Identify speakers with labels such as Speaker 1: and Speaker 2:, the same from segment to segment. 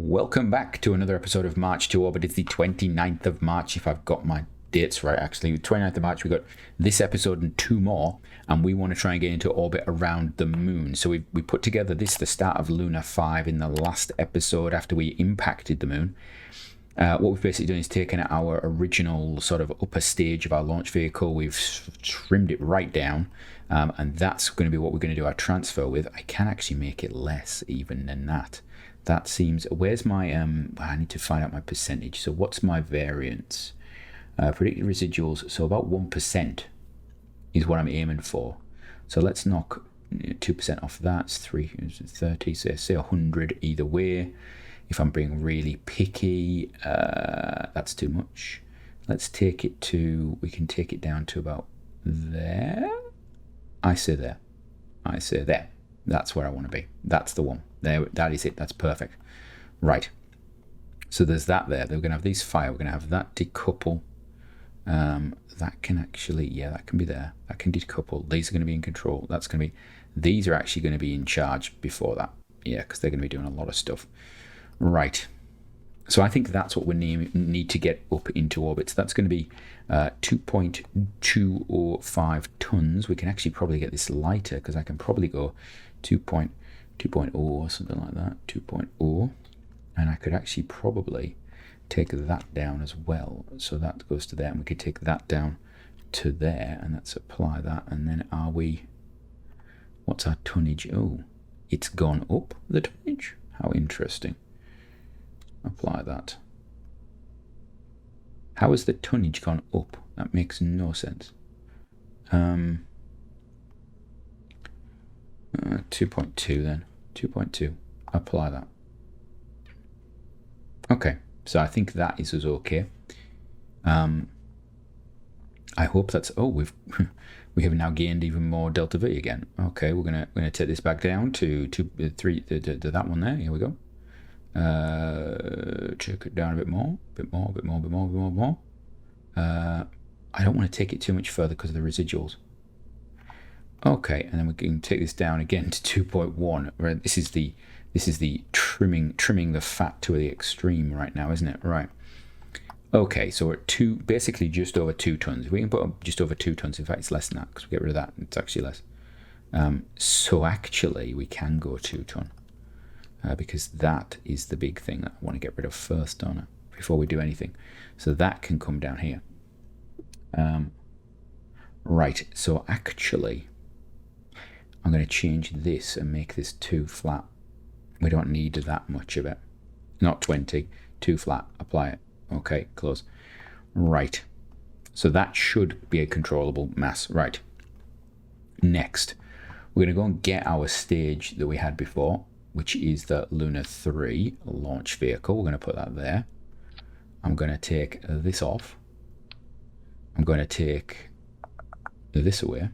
Speaker 1: Welcome back to another episode of March to Orbit. It's the 29th of March, if I've got my dates right, actually. 29th of March, we got this episode and two more, and we want to try and get into orbit around the moon. So we put together this, the start of Luna 5 in the last episode after we impacted the moon. What we've basically done is taken our original sort of upper stage of our launch vehicle, we've trimmed it right down, and that's going to be what we're going to do our transfer with. I can actually make it less even than that. That seems, where's my, I need to find out my percentage. So what's my variance? Predicted residuals, so about 1% is what I'm aiming for. So let's knock 2% off that, it's 330, so say 100 either way. If I'm being really picky, that's too much. Let's take it to, we can take it down to about there. I say there. I say there. That's where I want to be. That's the one. There, that is it. That's perfect. Right. So there's that there. We're going to have these fire. We're going to have that decouple. That can actually, yeah, that can be there. That can decouple. These are going to be in control. That's going to be, these are actually going to be in charge before that. Yeah, because they're going to be doing a lot of stuff. Right. So I think that's what we need to get up into orbit. So that's going to be 2.205 tons. We can actually probably get this lighter because I can probably go 2.0 or something like that. 2.0. And I could actually probably take that down as well. So that goes to there, and we could take that down to there, and let's apply that. And then are we, what's our tonnage? Oh, it's gone up, the tonnage. How interesting. Apply that. How has the tonnage gone up? That makes no sense. 2.2 then. 2.2. Apply that. Okay, so I think that is us okay. I hope that's, oh, we have now gained even more delta V again. Okay, we're gonna take this back down to 3 to that one there. Here we go. Check it down a bit more. I don't want to take it too much further because of the residuals. Okay, and then we can take this down again to 2.1. Right, this is the trimming the fat to the extreme right now, isn't it? Right. Okay, so we're at basically just over 2 tons. We can put up just over 2 tons. In fact, it's less than that because we get rid of that. It's actually less. So actually, we can go 2 ton because that is the big thing that I want to get rid of first on it before we do anything. So that can come down here. Right. So actually, I'm going to change this and make this 2 flat. We don't need that much of it. Not 20, 2 flat. Apply it. Okay, close. Right. So that should be a controllable mass. Right. Next, we're going to go and get our stage that we had before, which is the Luna 3 launch vehicle. We're going to put that there. I'm going to take this off. I'm going to take this away.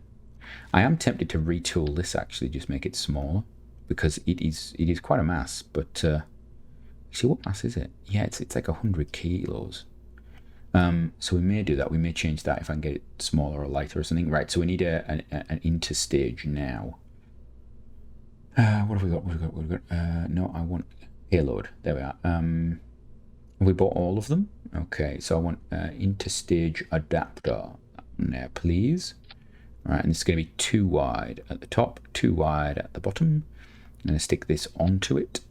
Speaker 1: I am tempted to retool this, actually, just make it smaller, because it is quite a mass. But see, what mass is it? Yeah, it's like 100 kilos. So we may do that. We may change that if I can get it smaller or lighter or something. Right. So we need an interstage now. What have we got? No, I want payload. There we are. Have we bought all of them? Okay. So I want interstage adapter. There, please. All right, and it's going to be 2 wide at the top, 2 wide at the bottom. I'm going to stick this onto it.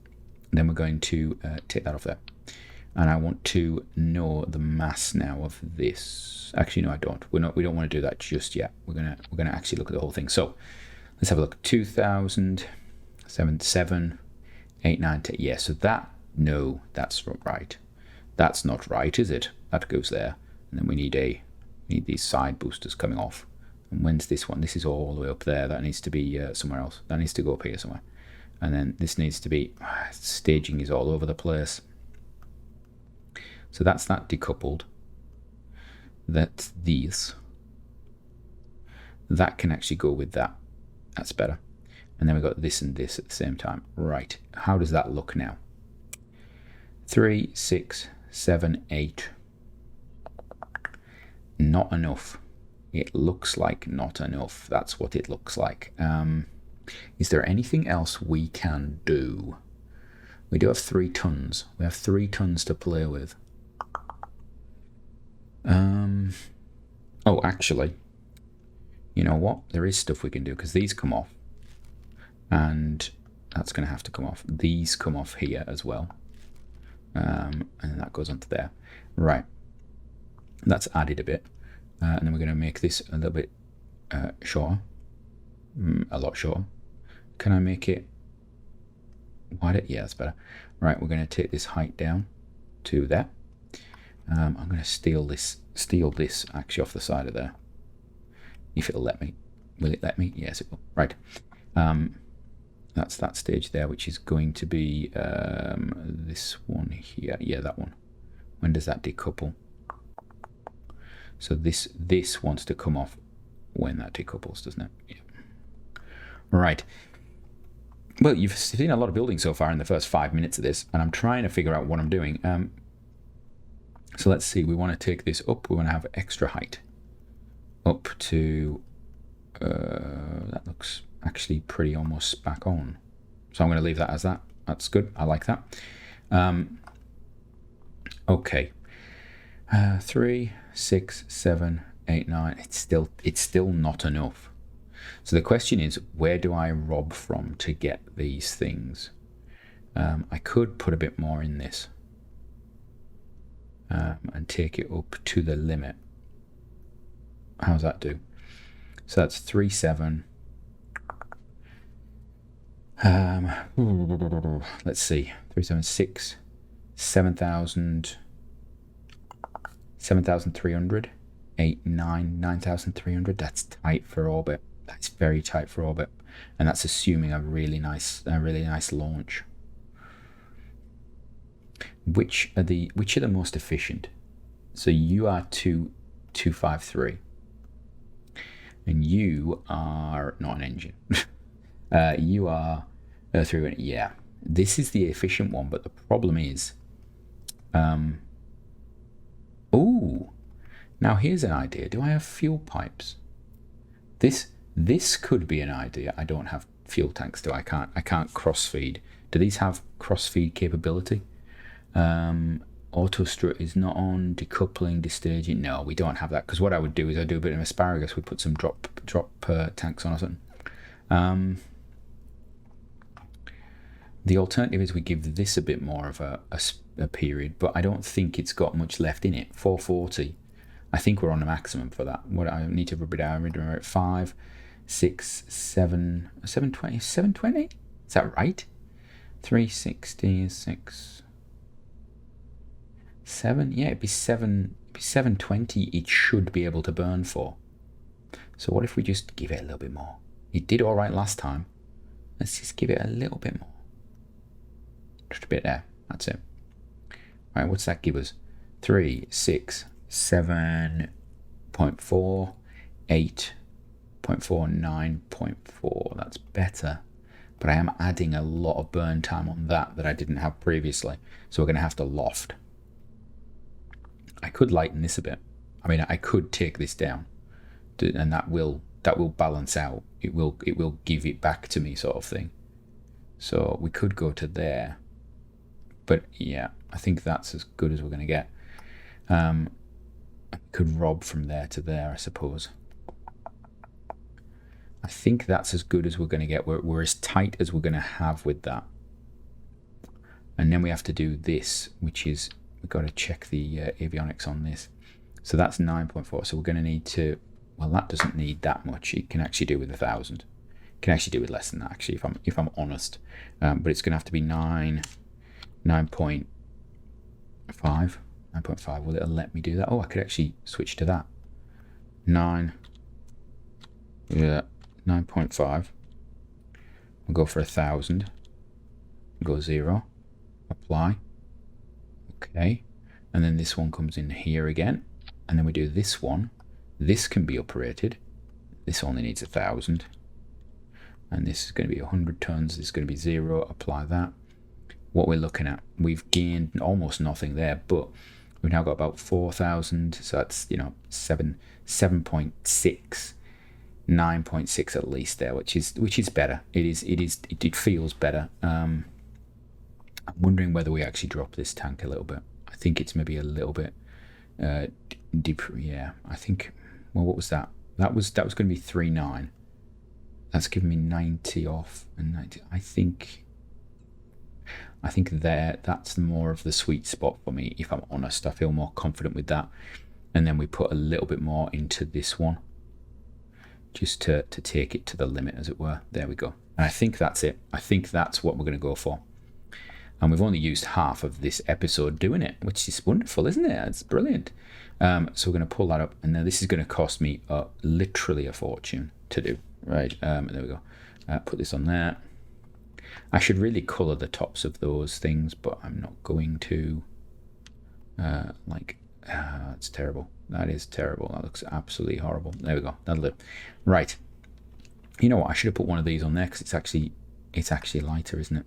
Speaker 1: And then we're going to take that off there. And I want to know the mass now of this. Actually, no, I don't. We don't want to do that just yet. We're gonna actually look at the whole thing. So let's have a look. 2,000, 7, 8, 9, 10. Yeah, so that, no, that's not right. That's not right, is it? That goes there. And then we need these side boosters coming off. And when's this one? This is all the way up there. That needs to be somewhere else. That needs to go up here somewhere. And then this needs to be, staging is all over the place. So that's that decoupled. That's these. That can actually go with that. That's better. And then we've got this and this at the same time. Right. How does that look now? 3, 6, 7, 8. Not enough. It looks like not enough. That's what it looks like. Is there anything else we can do? We do have 3 tons. We have 3 tons to play with. Oh, actually, you know what? There is stuff we can do, because these come off. And that's going to have to come off. These come off here as well. And that goes onto there. Right. That's added a bit. And then we're going to make this a little bit shorter. A lot shorter. Can I make it wider? Yeah, that's better. Right, we're going to take this height down to there. I'm going to steal this actually off the side of there. If it'll let me. Will it let me? Yes, it will. Right. That's that stage there, which is going to be this one here. Yeah, that one. When does that decouple? So this wants to come off when that decouples, doesn't it? Yeah. Right. Well, you've seen a lot of building so far in the first 5 minutes of this, and I'm trying to figure out what I'm doing. So let's see. We want to take this up. We want to have extra height up to. That looks actually pretty almost back on. So I'm going to leave that as that. That's good. I like that. Okay. 3, 6, 7, 8, 9. It's still not enough. So the question is, where do I rob from to get these things? I could put a bit more in this and take it up to the limit. How's that do? So that's 3, 7. Let's see. 3, 7, 6, 7,000, 7,300, 8, 9, 9,300. That's tight for orbit. That's very tight for orbit, and that's assuming a really nice launch. Which are the most efficient? So you are 253, and you are not an engine. You are 3. Yeah, this is the efficient one, but the problem is, oh, now here's an idea. Do I have fuel pipes? This could be an idea. I don't have fuel tanks, do I? I can't cross feed. Do these have cross feed capability? Auto strut is not on. Decoupling, destaging. No, we don't have that, because what I would do is I'd do a bit of asparagus. We put some drop tanks on or something. The alternative is we give this a bit more of a period, but I don't think it's got much left in it. 440. I think we're on the maximum for that. What I need to rub it out. We're at 5, 6, 7, 720. 720? Is that right? 360, 6, 7. Yeah, it'd be 720. It should be able to burn for. So what if we just give it a little bit more? It did all right last time. Let's just give it a little bit more. Just a bit there. That's it. All right, what's that give us? 3, 6, 7.4, 8.4, 9.4. That's better. But I am adding a lot of burn time on that I didn't have previously. So we're going to have to loft. I could lighten this a bit. I mean, I could take this down, and that will balance out. It will give it back to me, sort of thing. So we could go to there. But yeah, I think that's as good as we're going to get. I could rob from there to there, I suppose. I think that's as good as we're going to get. We're as tight as we're going to have with that. And then we have to do this, which is, we've got to check the avionics on this. So that's 9.4. So we're going to need to, well, that doesn't need that much. It can actually do with 1,000. It can actually do with less than that, actually, if I'm honest. But it's going to have to be 9.5. 9.5. Will it let me do that? Oh, I could actually switch to that. 9. Yeah, 9.5. We'll go for 1,000. Go 0. Apply. Okay. And then this one comes in here again. And then we do this one. This can be operated. This only needs 1,000. And this is going to be 100 tons. This is going to be 0. Apply that. What we're looking at, we've gained almost nothing there, but we've now got about 4,000. So that's, 7.6, 9.6 at least there, which is better. It feels better. I'm wondering whether we actually drop this tank a little bit. I think it's maybe a little bit deep. Yeah, I think. Well, what was that? That was going to be 3.9. That's giving me 90 off and 90. I think that's more of the sweet spot for me. If I'm honest, I feel more confident with that. And then we put a little bit more into this one, just to take it to the limit, as it were. There we go. And I think that's it. I think that's what we're going to go for. And we've only used half of this episode doing it, which is wonderful, isn't it? It's brilliant. So we're going to pull that up. And now this is going to cost me literally a fortune to do. Right, there we go. Put this on there. I should really colour the tops of those things, but I'm not going to. That's terrible. That is terrible. That looks absolutely horrible. There we go. That'll do. Right. You know what? I should have put one of these on there because it's actually lighter, isn't it?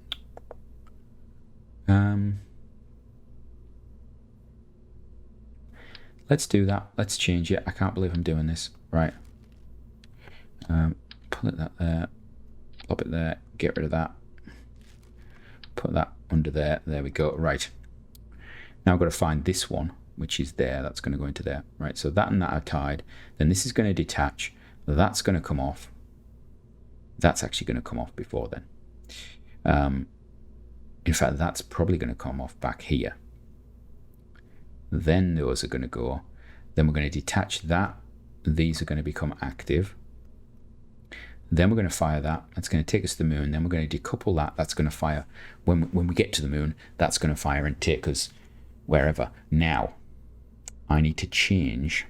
Speaker 1: Let's do that. Let's change it. I can't believe I'm doing this. Right. Put that there. Pop it there. Get rid of that. Put that under there. There we go. Right. Now I've got to find this one, which is there. That's going to go into there. Right. So that and that are tied. Then this is going to detach. That's going to come off. That's actually going to come off before then. In fact, that's probably going to come off back here. Then those are going to go. Then we're going to detach that. These are going to become active. Then we're going to fire that. That's going to take us to the moon. Then we're going to decouple that. That's going to fire. When we get to the moon, that's going to fire and take us wherever. Now, I need to change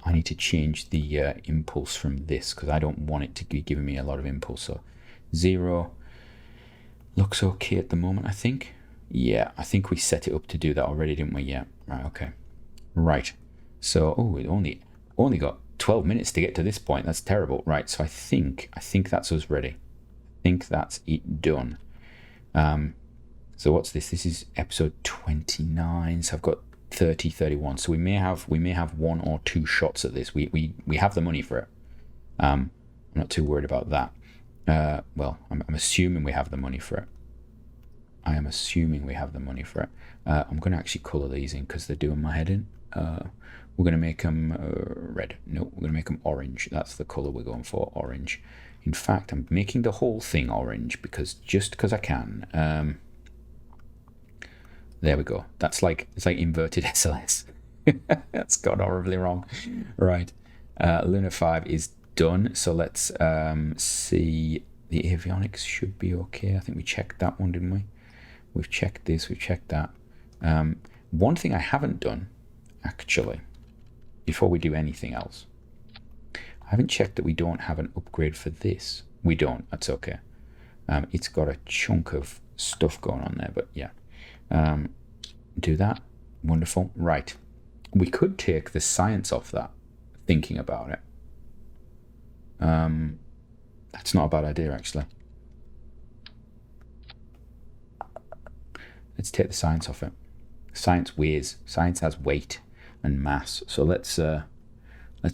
Speaker 1: the impulse from this because I don't want it to be giving me a lot of impulse. So 0 looks okay at the moment, I think. Yeah, I think we set it up to do that already, didn't we? Yeah. Right, okay. Right. So, we only got 12 minutes to get to this point. That's terrible. Right, so I think that's us ready. I think that's it done. So what's this? This is episode 29. So I've got 30, 31. So we may have 1 or 2 shots at this. We have the money for it. I'm not too worried about that. Well, I'm assuming we have the money for it. I am assuming we have the money for it. I'm going to actually colour these in because they're doing my head in. We're going to make them red. No, we're going to make them orange. That's the colour we're going for, orange. In fact, I'm making the whole thing orange because I can. There we go. It's like inverted SLS. That's gone horribly wrong. Right. Luna 5 is done. So let's see. The avionics should be okay. I think we checked that one, didn't we? We've checked this. We've checked that. One thing I haven't done, actually, before we do anything else, I haven't checked that we don't have an upgrade for this. We don't. That's okay. It's got a chunk of stuff going on there, but yeah. Do that. Wonderful. Right. We could take the science off that, thinking about it. That's not a bad idea, actually. Let's take the science off it. Science weighs. Science has weight and mass. So let's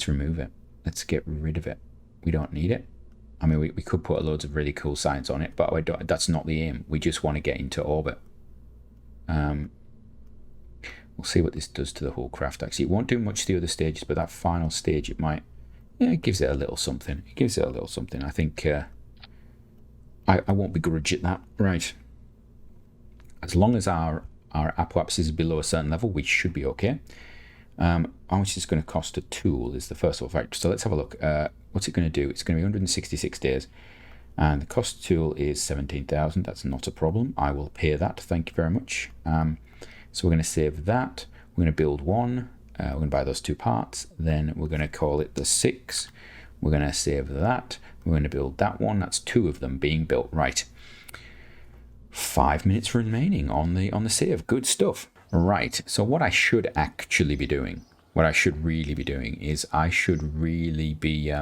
Speaker 1: remove it. Let's get rid of it. We don't need it. I mean, we could put loads of really cool science on it, but that's not the aim. We just want to get into orbit. We'll see what this does to the whole craft. Actually, it won't do much to the other stages, but that final stage, it might. Yeah, it gives it a little something. It gives it a little something. I think I won't begrudge it that. Right. As long as our apoapsis is below a certain level, we should be okay. How much is going to cost a tool is the first of all. Right, so let's have a look. What's it going to do? It's going to be 166 days. And the cost tool is 17,000. That's not a problem. I will pay that. Thank you very much. So we're going to save that. We're going to build one. We're going to buy those 2 parts. Then we're going to call it the 6. We're going to save that. We're going to build that one. That's 2 of them being built. Right. 5 minutes remaining on the save. Good stuff. Right. So what I should actually be doing, what I should really be doing is I should really be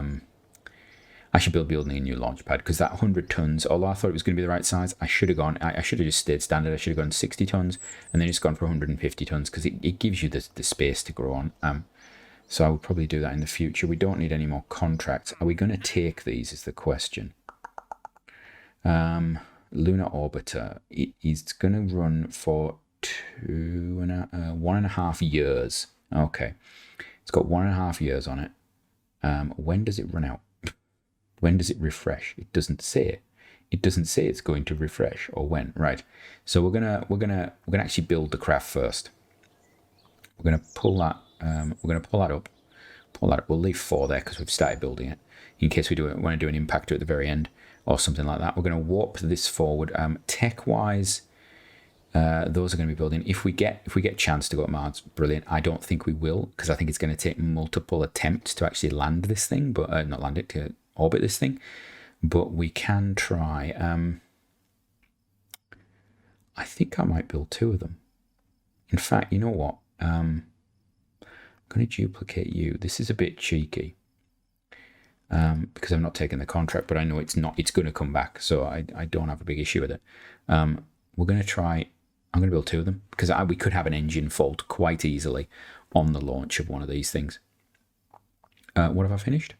Speaker 1: I should be building a new launch pad because that 100 tons, although I thought it was going to be the right size, I should have just stayed standard. I should have gone 60 tons and then it's gone for 150 tons because it gives you the space to grow on. So I would probably do that in the future. We don't need any more contracts. Are we going to take these is the question. lunar orbiter. It is going to run for 1.5 years. Okay, it's got 1.5 years on it. When does it run out? When does it refresh? It doesn't say. It doesn't say it's going to refresh or when. Right. So we're gonna actually build the craft first. We're gonna pull that. We're gonna pull that up. Pull that up. We'll leave 4 there because we've started building it. In case we want to do an impactor at the very end or something like that. We're going to warp this forward. Tech-wise, those are going to be building. If we get a chance to go to Mars, brilliant. I don't think we will, because I think it's going to take multiple attempts to actually land this thing, but not land it, to orbit this thing. But we can try. I think I might build 2 of them. In fact, you know what? I'm going to duplicate you. This is a bit cheeky. Because I'm not taking the contract, but I know it's going to come back, so I don't have a big issue with it. We're going to try. I'm going to build 2 of them because we could have an engine fault quite easily on the launch of one of these things. What have I finished?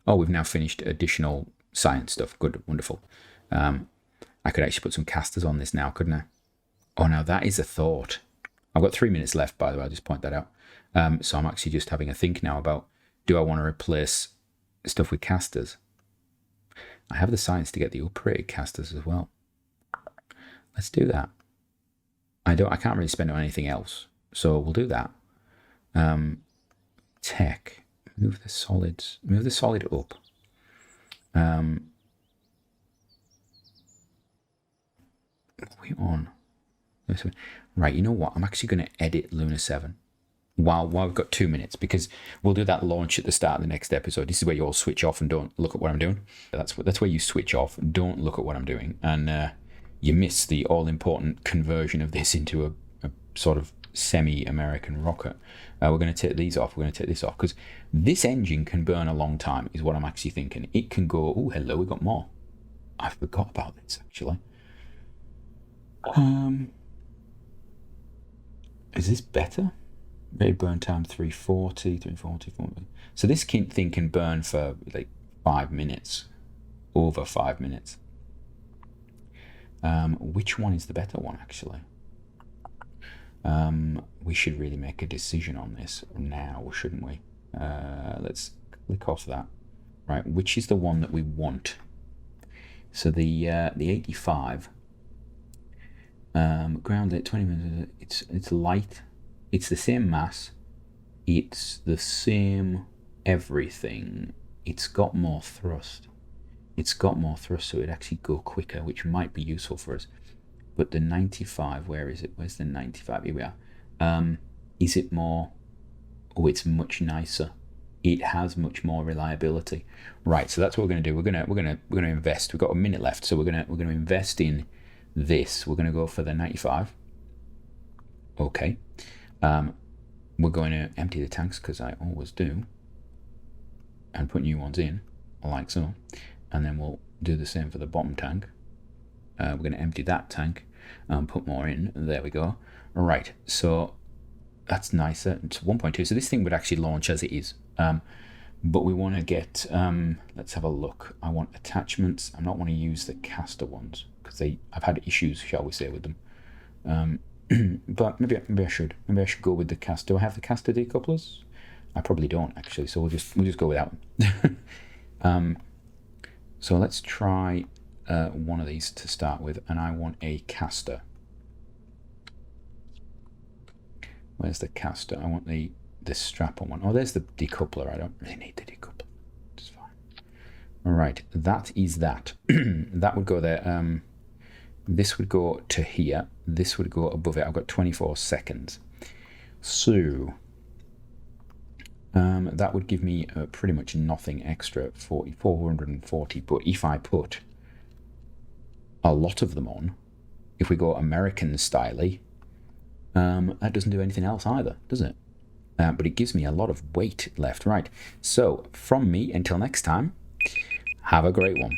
Speaker 1: Oh, we've now finished additional science stuff. Good, wonderful. I could actually put some casters on this now, couldn't I? Oh, now that is a thought. I've got 3 minutes left, by the way. I'll just point that out. So I'm actually just having a think now about, do I want to replace stuff with casters? I have the science to get the uprated casters as well. Let's do that. I can't really spend on anything else, so we'll do that. Tech, move the solid up. What are we on? Right, you know what? I'm actually going to edit Luna 7. While we've got 2 minutes, because we'll do that launch at the start of the next episode. This is where you all switch off and don't look at what I'm doing. That's where you switch off, don't look at what I'm doing, and you miss the all-important conversion of this into a sort of semi-American rocket. We're going to take these off. We're going to take this off because this engine can burn a long time, is what I'm actually thinking. It can go. Oh, hello, we got more. I forgot about this actually. Is this better? Rate burn time 340. So this thing can burn for like 5 minutes, over 5 minutes. Which one is the better one, actually? We should really make a decision on this now, shouldn't we? Let's click off that. Right, which is the one that we want? So the 85. Ground at 20 minutes. It's light. It's the same mass. It's the same everything. It's got more thrust. So it'd actually go quicker, which might be useful for us. But the 95, where is it? Where's the 95? Here we are. Is it more? Oh, it's much nicer. It has much more reliability. Right, so that's what we're going to do. We're going to invest. We've got a minute left, so we're going to invest in this. We're going to go for the 95. Okay. We're going to empty the tanks, because I always do, and put new ones in, like so. And then we'll do the same for the bottom tank. We're going to empty that tank and put more in. There we go. Right, so that's nicer. It's 1.2, so this thing would actually launch as it is. But we want to get, let's have a look. I want attachments. I don't want to use the caster ones, because I've had issues, shall we say, with them. But maybe I should go with the caster. Do I have the caster decouplers? I probably don't, actually, so we'll just go without them. So let's try one of these to start with, and I want a caster. Where's the caster? I want the strap-on one. Oh, there's the decoupler. I don't really need the decoupler. It's fine. All right, that is that. That would go there. This would go to here. This would go above it. I've got 24 seconds. So that would give me pretty much nothing extra, 440. But if I put a lot of them on, if we go American style-y, that doesn't do anything else either, does it? But it gives me a lot of weight left. Right. So from me, until next time, have a great one.